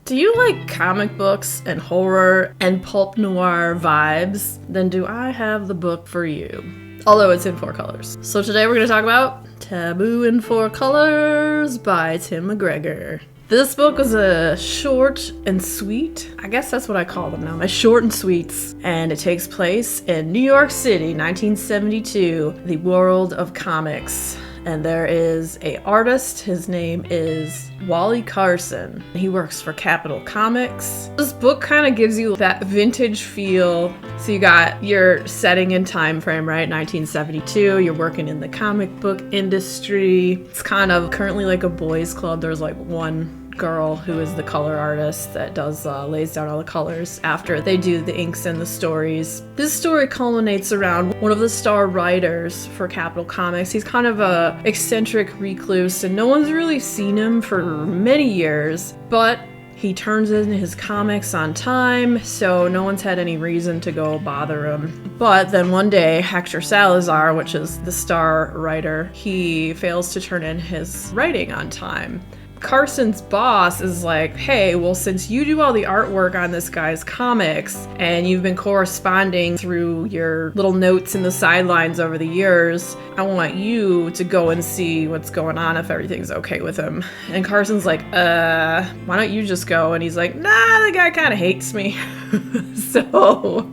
Do you like comic books and horror and pulp noir vibes? Then do I have the book for you. Although it's in 4 colors. So today we're going to talk about Taboo in 4 Colors by Tim McGregor. This book was a short and sweet. I guess that's what I call them now. My short and sweets. And it takes place in New York City, 1972, the world of comics. And there is a artist. His name is Wally Carson. He works for Capital Comics. This book kind of gives you that vintage feel. So you got your setting and time frame, right? 1972. You're working in the comic book industry. It's kind of currently like a boys' club. There's like one girl who is the color artist that lays down all the colors after they do the inks and the stories. This story culminates around one of the star writers for Capital Comics. He's kind of a eccentric recluse and no one's really seen him for many years, but he turns in his comics on time, so no one's had any reason to go bother him. But then one day, Hector Salazar, which is the star writer, he fails to turn in his writing on time. Carson's boss is like, hey, well, since you do all the artwork on this guy's comics and you've been corresponding through your little notes in the sidelines over the years, I want you to go and see what's going on if everything's okay with him. And Carson's like, why don't you just go? And he's like, nah, the guy kind of hates me. So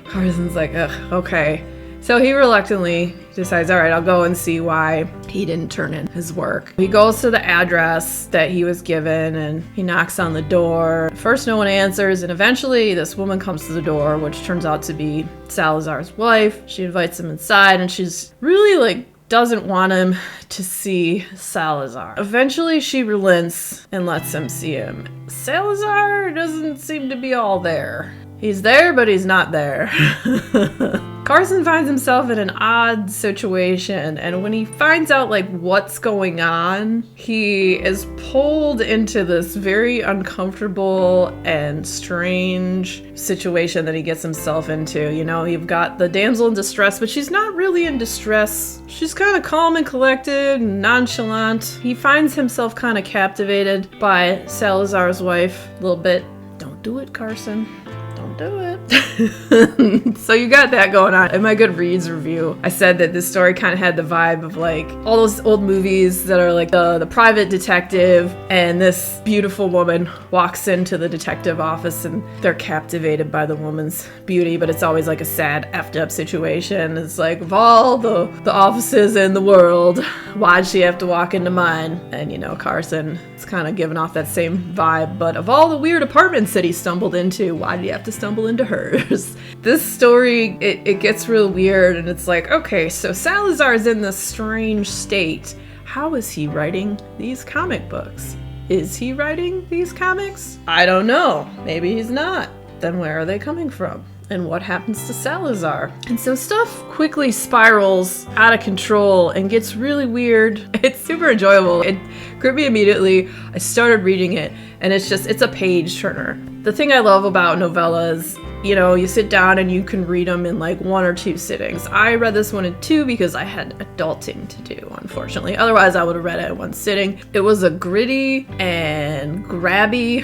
Carson's like, ugh, okay. So he reluctantly decides, all right, I'll go and see why he didn't turn in his work. He goes to the address that he was given and he knocks on the door. First, no one answers, and eventually this woman comes to the door, which turns out to be Salazar's wife. She invites him inside and she's really doesn't want him to see Salazar. Eventually she relents and lets him see him. Salazar doesn't seem to be all there. He's there, but he's not there. Carson finds himself in an odd situation, and when he finds out what's going on, he is pulled into this very uncomfortable and strange situation that he gets himself into. You know, you've got the damsel in distress, but she's not really in distress. She's kind of calm and collected and nonchalant. He finds himself kind of captivated by Salazar's wife a little bit. Don't do it, Carson. Don't do it. So you got that going on. In my Goodreads review, I said that this story kind of had the vibe of all those old movies that are the private detective, and this beautiful woman walks into the detective office and they're captivated by the woman's beauty, but it's always a sad effed up situation. It's like, of all the offices in the world, why'd she have to walk into mine? And Carson is kind of giving off that same vibe, but of all the weird apartments that he stumbled into, why did he have to stumble into hers? This story, it gets real weird, and it's like, okay, so Salazar's in this strange state. How is he writing these comic books? Is he writing these comics? I don't know. Maybe he's not. Then where are they coming from? And what happens to Salazar? And so stuff quickly spirals out of control and gets really weird. It's super enjoyable. It gripped me immediately. I started reading it, and it's a page turner. The thing I love about novellas, you sit down and you can read them in 1 or 2 sittings. I read this one in 2 because I had adulting to do, unfortunately. Otherwise, I would have read it in 1 sitting. It was a gritty and grabby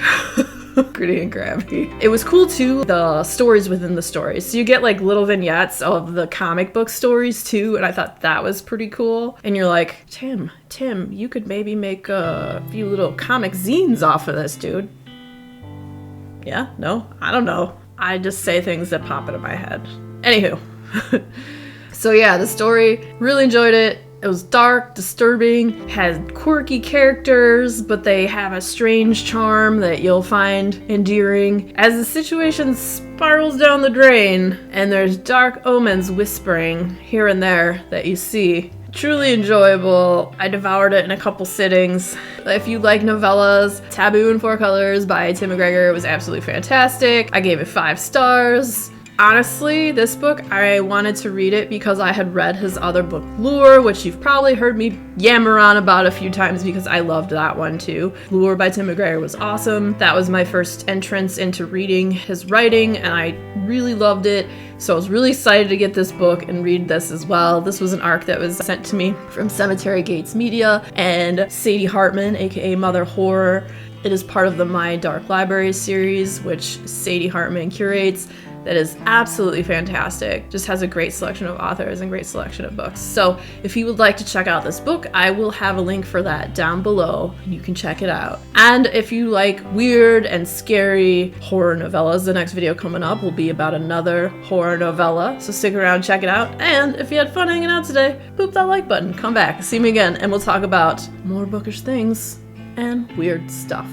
gritty and grabby. It was cool too, the stories within the stories. So you get little vignettes of the comic book stories too, and I thought that was pretty cool. And you're like, Tim, you could maybe make a few little comic zines off of this, dude. Yeah? No? I don't know. I just say things that pop into my head. Anywho. So yeah, the story, really enjoyed it. It was dark, disturbing, had quirky characters, but they have a strange charm that you'll find endearing. As the situation spirals down the drain, and there's dark omens whispering here and there that you see. Truly enjoyable. I devoured it in a couple sittings. If you like novellas, Taboo In 4 Colors by Tim McGregor was absolutely fantastic. I gave it 5 stars. Honestly, this book, I wanted to read it because I had read his other book, Lure, which you've probably heard me yammer on about a few times because I loved that one too. Lure by Tim McGregor was awesome. That was my first entrance into reading his writing, and I really loved it. So I was really excited to get this book and read this as well. This was an arc that was sent to me from Cemetery Gates Media and Sadie Hartman, aka Mother Horror, It is part of the My Dark Library series, which Sadie Hartman curates. That is absolutely fantastic. Just has a great selection of authors and great selection of books. So if you would like to check out this book, I will have a link for that down below and you can check it out. And if you like weird and scary horror novellas, the next video coming up will be about another horror novella. So stick around, check it out. And if you had fun hanging out today, boop that like button, come back, see me again, and we'll talk about more bookish things and weird stuff.